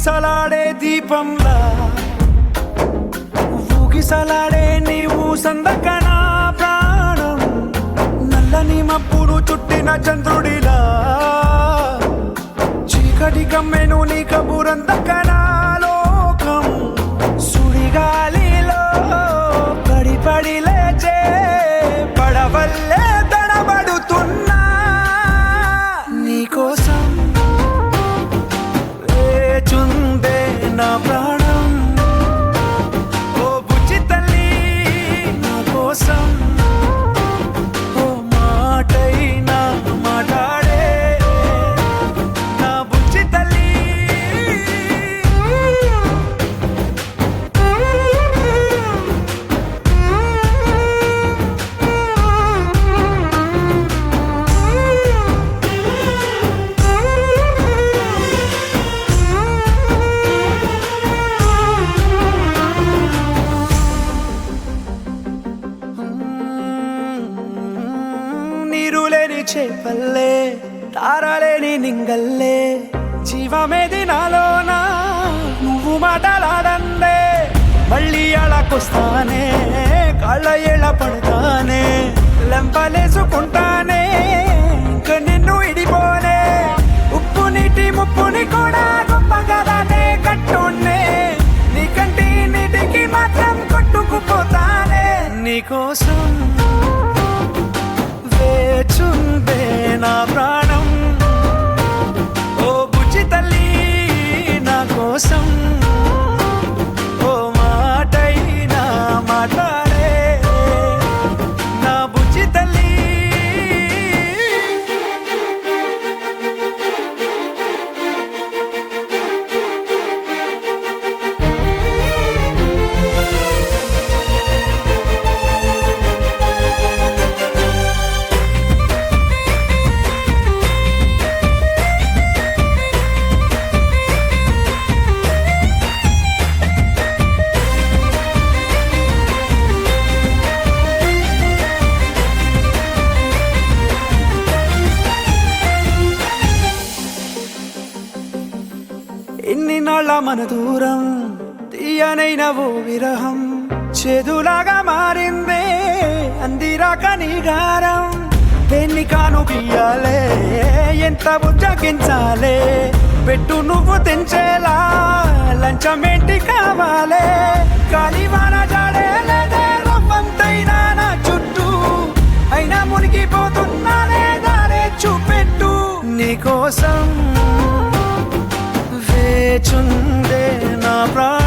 ఊగిసలాడే దీపంలా ఊగిసలాడే నీవు సందకన ప్రాణం నల్లని మబ్బును చుట్టిన చంద్రుడిలా చీకటి కమ్మెను నీ కబురందకన లోకం సుడిగాలిలో పడి లేచే పడవల్లే తడబడుతున్నా నీకోసం వేచుందే నా ప్రాణం ఓ బుజ్జి తల్లి నా కోసం ఓ మాటైనా మాట్లాడే నా బుజ్జి తల్లి నీరులేని చేపల్లే తారలేని నింగల్లే జీవమేది నాలోనా నువ్వు మాటలాడందే మళ్ళీ అలాకొస్తానే కాళ్ళ ఏళ్ళ పడతానే లెంపలేసుకుంటానే ఇంక నిన్ను ఇడిపోనే ఉప్పు నీటి ముప్పుని కూడా గొప్పగా దాటే కట్టునే నీ కంటి నీటికి మాత్రం కొట్టుకుపోతానే నీకోసం వేచుందే నా ప్రాణం ఓ బుజ్జి తల్లి నా కోసం ఓ మాటైనా మాట్లాడే నా బుజ్జి తల్లి ఇన్ని నాళ్ళ మన దూరం తీయనైన ఓ విరహం చేదులాగా మారిందే అందిరాక నీ గారం దేన్ని కాను గీయాలే ఎంత బుజ్జగించాలే పెట్టు నువ్వు తెంచేలా లంచమేంటి కావాలే కాలివాన జాడేలేదే రవ్వంతైనా నా చుట్టూ అయినా మునిగిపోతున్నానే దారే చూపెట్టు నీకోసం వేచుందే నా ప్రాణం